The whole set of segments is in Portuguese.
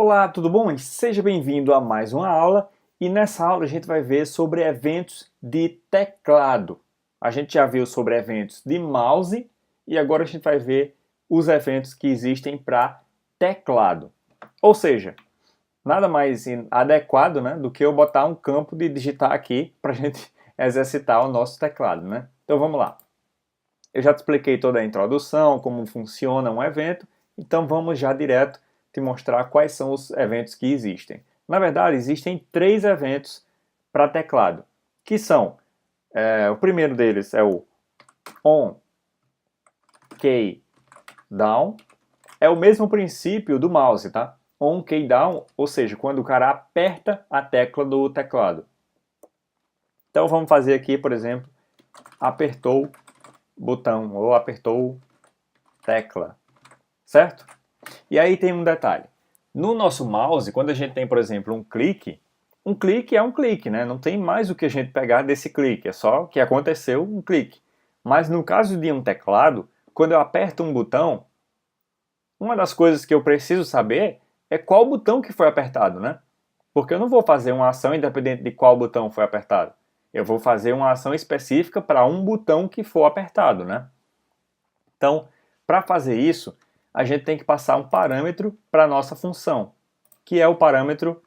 Olá, tudo bom? Seja bem-vindo a mais uma aula e nessa aula a gente vai ver sobre eventos de teclado. A gente já viu sobre eventos de mouse e agora a gente vai ver os eventos que existem para teclado. Ou seja, nada mais adequado, né, do que eu botar um campo de digitar aqui para a gente exercitar o nosso teclado, né? Então vamos lá. Eu já te expliquei toda a introdução, como funciona um evento, então vamos já direto te mostrar quais são os eventos que existem. Na verdade, existem 3 eventos para teclado, que são, o primeiro deles é o on, key, down, é o mesmo princípio do mouse, tá? On, key, down, ou seja, quando o cara aperta a tecla do teclado. Então vamos fazer aqui, por exemplo, apertou botão ou apertou tecla, certo? E aí tem um detalhe. No nosso mouse, quando a gente tem, por exemplo, um clique é um clique, né? Não tem mais o que a gente pegar desse clique, é só que aconteceu um clique. Mas no caso de um teclado, quando eu aperto um botão, uma das coisas que eu preciso saber é qual botão que foi apertado, né? Porque eu não vou fazer uma ação independente de qual botão foi apertado. Eu vou fazer uma ação específica para um botão que for apertado, né? Então, para fazer isso, a gente tem que passar um parâmetro para a nossa função, que é o parâmetro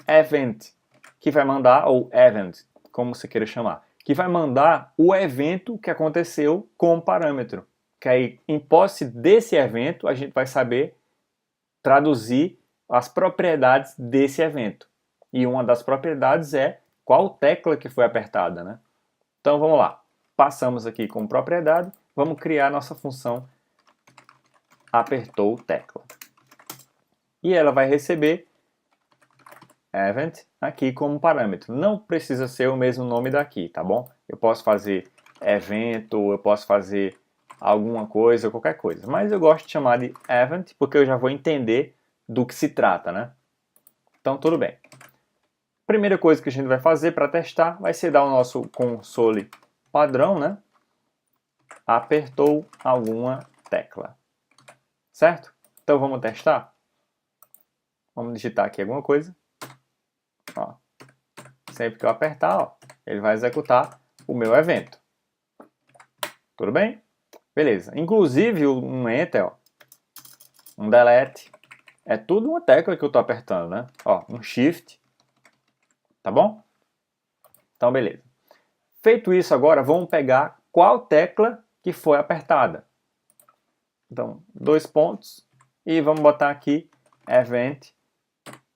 event, que vai mandar, ou event, como você queira chamar, que vai mandar o evento que aconteceu com o parâmetro. Que aí, em posse desse evento, a gente vai saber traduzir as propriedades desse evento. E uma das propriedades é qual tecla que foi apertada, né? Então vamos lá. Passamos aqui com propriedade, vamos criar nossa função apertou tecla. E ela vai receber event aqui como parâmetro. Não precisa ser o mesmo nome daqui, tá bom? Eu posso fazer evento, eu posso fazer alguma coisa, qualquer coisa. Mas eu gosto de chamar de event porque eu já vou entender do que se trata, né? Então tudo bem. Primeira coisa que a gente vai fazer para testar vai ser dar o nosso console padrão, né? Apertou alguma tecla. Certo? Então vamos testar? Vamos digitar aqui alguma coisa. Ó. Sempre que eu apertar, ó, ele vai executar o meu evento. Tudo bem? Beleza. Inclusive um Enter, ó, um Delete, é tudo uma tecla que eu estou apertando, né? Ó, um Shift. Tá bom? Então, beleza. Feito isso agora, vamos pegar qual tecla que foi apertada. Então, 2 pontos. E vamos botar aqui event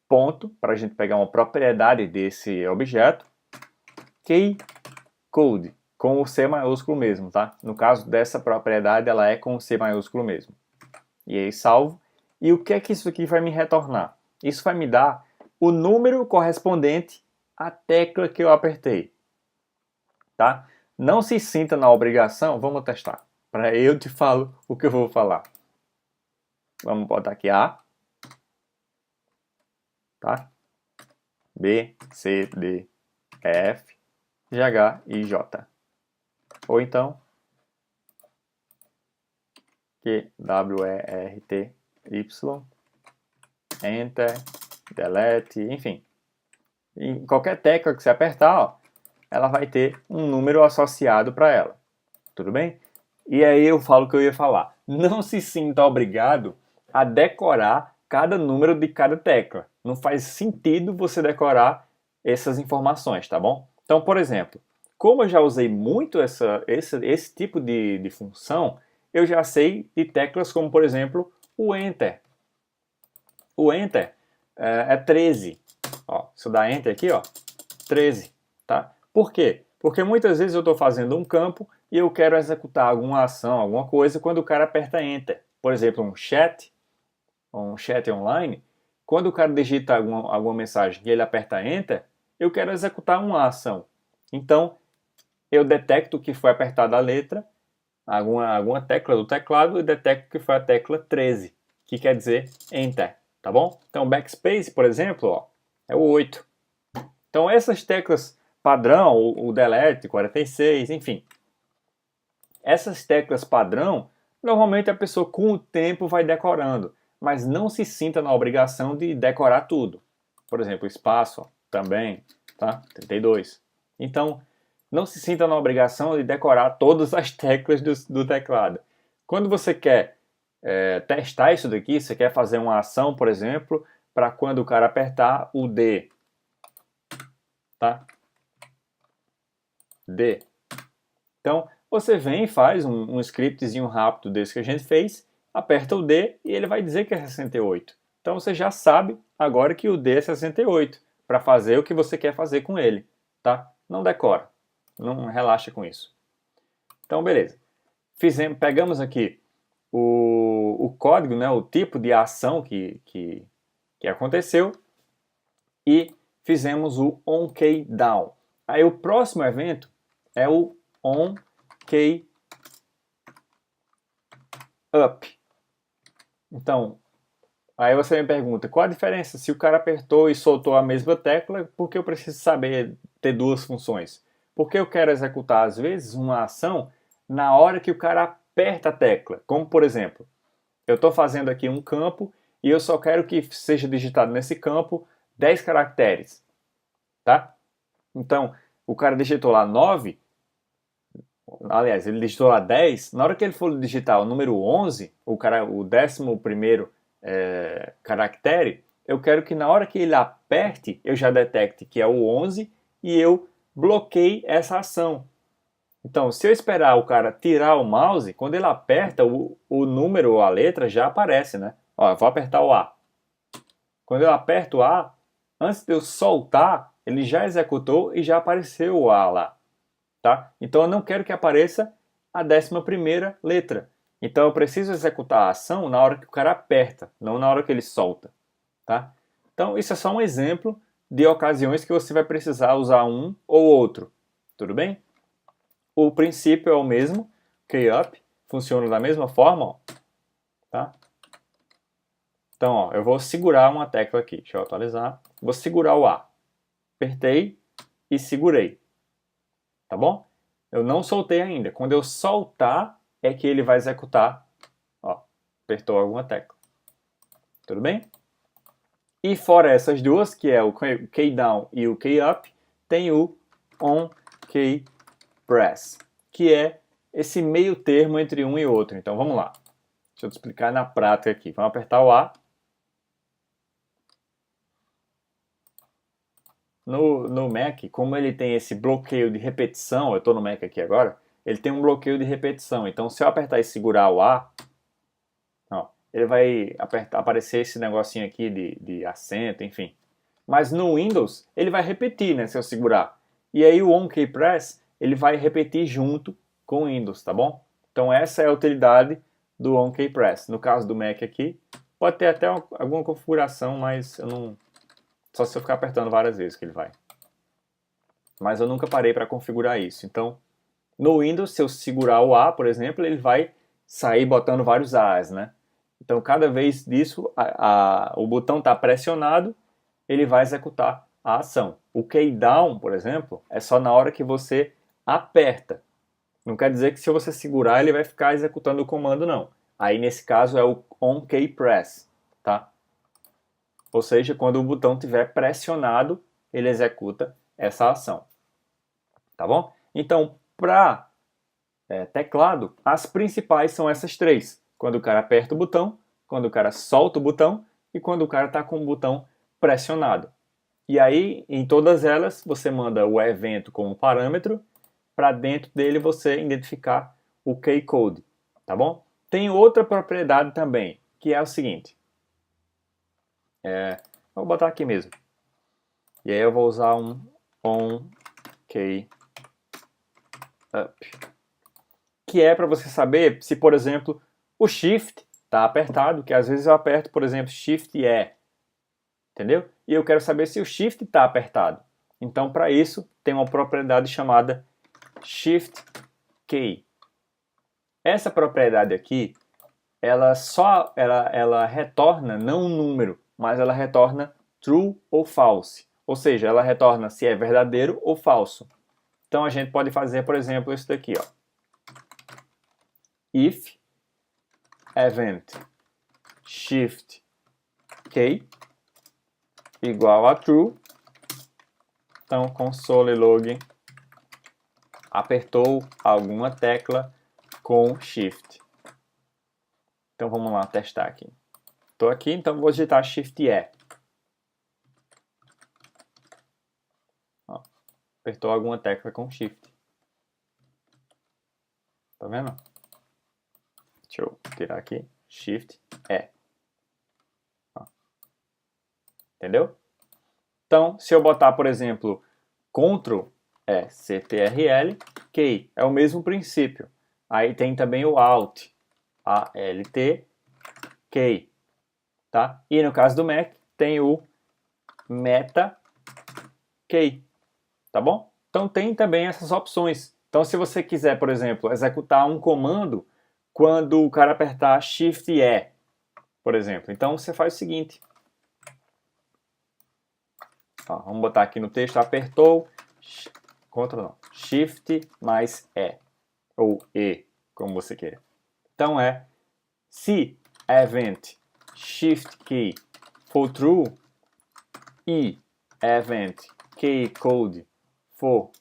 ponto, para a gente pegar uma propriedade desse objeto, key code, com o C maiúsculo mesmo, tá? No caso dessa propriedade, ela é com o C maiúsculo mesmo. E aí salvo. E o que é que isso aqui vai me retornar? Isso vai me dar o número correspondente à tecla que eu apertei, tá? Não se sinta na obrigação, vamos testar. Para eu te falo o que eu vou falar. Vamos botar aqui A, tá? B, C, D, E, F, G, H e J. Ou então Q, W, E, R, T, Y, Enter, Delete, enfim. Em qualquer tecla que você apertar, ó, ela vai ter um número associado para ela. Tudo bem? E aí eu falo o que eu ia falar. Não se sinta obrigado a decorar cada número de cada tecla. Não faz sentido você decorar essas informações, tá bom? Então, por exemplo, como eu já usei muito esse tipo de função, eu já sei de teclas como, por exemplo, o Enter. O Enter é 13. Ó, se eu dar Enter aqui, ó, 13. Tá? Por quê? Porque muitas vezes eu estou fazendo um campo e eu quero executar alguma ação, alguma coisa, quando o cara aperta Enter. Por exemplo, um chat online, quando o cara digita alguma mensagem e ele aperta Enter, eu quero executar uma ação. Então, eu detecto que foi apertada a letra, alguma tecla do teclado, e detecto que foi a tecla 13, que quer dizer Enter, tá bom? Então, Backspace, por exemplo, ó, é o 8. Então, essas teclas padrão, o Delete, 46, enfim. Essas teclas padrão, normalmente a pessoa com o tempo vai decorando. mas não se sinta na obrigação de decorar tudo. Por exemplo, espaço, ó, também, tá? 32. Então, não se sinta na obrigação de decorar todas as teclas do teclado. Quando você quer testar isso daqui, você quer fazer uma ação, por exemplo, para quando o cara apertar o D, tá? D. Então, você vem e faz um scriptzinho rápido desse que a gente fez, aperta o D e ele vai dizer que é 68. Então você já sabe agora que o D é 68, para fazer o que você quer fazer com ele, tá? Não decora, não relaxa com isso. Então, beleza. Pegamos aqui o código, né, o tipo de ação que aconteceu e fizemos o onKeyDown. Aí o próximo evento é o onKeyUp. Então, aí você me pergunta, qual a diferença se o cara apertou e soltou a mesma tecla, por que eu preciso saber ter duas funções? Porque eu quero executar, às vezes, uma ação na hora que o cara aperta a tecla. Como, por exemplo, eu estou fazendo aqui um campo e eu só quero que seja digitado nesse campo 10 caracteres, tá? Então, o cara digitou lá 9, aliás, ele digitou lá 10, na hora que ele for digitar o número 11, o 11º caractere, eu quero que na hora que ele aperte, eu já detecte que é o 11 e eu bloqueie essa ação. Então, se eu esperar o cara tirar o mouse, quando ele aperta, o número ou a letra já aparece, né? Ó, eu vou apertar o A. Quando eu aperto o A, antes de eu soltar, ele já executou e já apareceu o A lá. Tá? Então eu não quero que apareça a 11ª letra. Então eu preciso executar a ação na hora que o cara aperta, não na hora que ele solta. Tá? Então isso é só um exemplo de ocasiões que você vai precisar usar um ou outro. Tudo bem? O princípio é o mesmo, KeyUp, funciona da mesma forma. Ó. Tá? Então ó, eu vou segurar uma tecla aqui, deixa eu atualizar. Vou segurar o A. Apertei e segurei. Tá bom? Eu não soltei ainda. Quando eu soltar, é que ele vai executar. Ó, apertou alguma tecla. Tudo bem? E fora essas duas, que é o KeyDown e o KeyUp, tem o onKeyPress, que é esse meio termo entre um e outro. Então vamos lá. Deixa eu te explicar na prática aqui. Vamos apertar o A. No Mac, como ele tem esse bloqueio de repetição, eu estou no Mac aqui agora, ele tem um bloqueio de repetição. Então, se eu apertar e segurar o A, ó, ele vai aparecer esse negocinho aqui de acento, enfim. Mas no Windows, ele vai repetir, né, se eu segurar. E aí o onKeyPress, ele vai repetir junto com o Windows, tá bom? Então, essa é a utilidade do onKeyPress. No caso do Mac aqui, pode ter até alguma configuração, mas eu não... Só se eu ficar apertando várias vezes que ele vai. Mas eu nunca parei para configurar isso. Então, no Windows, se eu segurar o A, por exemplo, ele vai sair botando vários A's, né? Então, cada vez disso, o botão está pressionado, ele vai executar a ação. O KeyDown, por exemplo, é só na hora que você aperta. Não quer dizer que se você segurar, ele vai ficar executando o comando, não. Aí, nesse caso, é o onKeyPress, tá? Ou seja, quando o botão estiver pressionado, ele executa essa ação. Tá bom? Então, para teclado, as principais são essas três. Quando o cara aperta o botão, quando o cara solta o botão e quando o cara está com o botão pressionado. E aí, em todas elas, você manda o evento como parâmetro, para dentro dele você identificar o keycode. Tá bom? Tem outra propriedade também, que é o seguinte. Vou botar aqui mesmo. E aí eu vou usar um onKeyUp, que é para você saber se, por exemplo, o Shift está apertado, que às vezes eu aperto, por exemplo, Shift E, entendeu? E eu quero saber se o Shift está apertado. Então, para isso, tem uma propriedade chamada Shift Key. Essa propriedade aqui, ela retorna não um número, mas ela retorna true ou false. Ou seja, ela retorna se é verdadeiro ou falso. Então a gente pode fazer, por exemplo, isso daqui, ó. If event Shift K igual a true. Então, console log apertou alguma tecla com Shift. Então, vamos lá testar aqui. Estou aqui, então vou digitar Shift E. Ó, apertou alguma tecla com Shift. Tá vendo? Deixa eu tirar aqui. Shift E. Ó. Entendeu? Então, se eu botar, por exemplo, Ctrl CTRL, K, é o mesmo princípio. Aí tem também o Alt, ALT, K, tá? E no caso do Mac, tem o Meta K, tá bom? Então tem também essas opções. Então se você quiser, por exemplo, executar um comando quando o cara apertar Shift E, por exemplo, então você faz o seguinte. Ó, vamos botar aqui no texto, apertou, Ctrl não, Shift mais E, ou E, como você queira. Então se event Shift Key for true e event Key code for...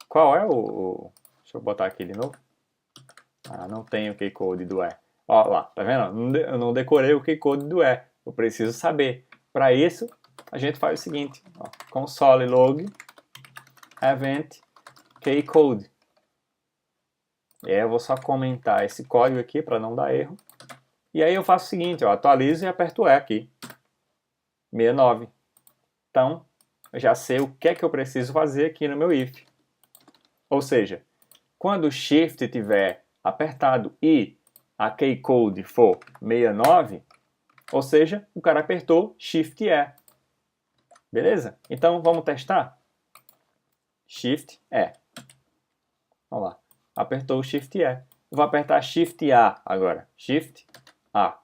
Qual é o... Deixa eu botar aqui de novo. Ah, não tem o key code do E. Ó lá, tá vendo? Eu não decorei o key code do E. Eu preciso saber. Para isso, a gente faz o seguinte. Ó, console log event key code. E aí eu vou só comentar esse código aqui para não dar erro. E aí eu faço o seguinte, ó, atualizo e aperto E aqui. 69. Então, eu já sei o que é que eu preciso fazer aqui no meu if. Ou seja, quando o Shift estiver apertado e a key code for 69, ou seja, o cara apertou Shift E. Beleza? Então vamos testar? Shift E. Olha lá. Apertou o Shift E. Eu vou apertar Shift A agora. Shift A.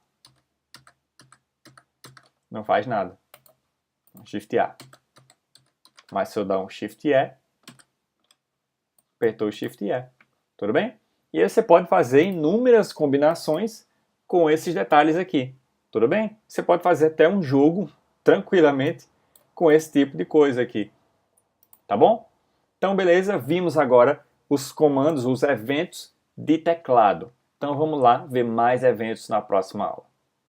Não faz nada. Shift A. Mas se eu dar um Shift E, apertou o Shift E. Tudo bem? E aí você pode fazer inúmeras combinações com esses detalhes aqui. Tudo bem? Você pode fazer até um jogo tranquilamente com esse tipo de coisa aqui. Tá bom? Então, beleza, vimos agora os comandos, os eventos de teclado. Então, vamos lá ver mais eventos na próxima aula.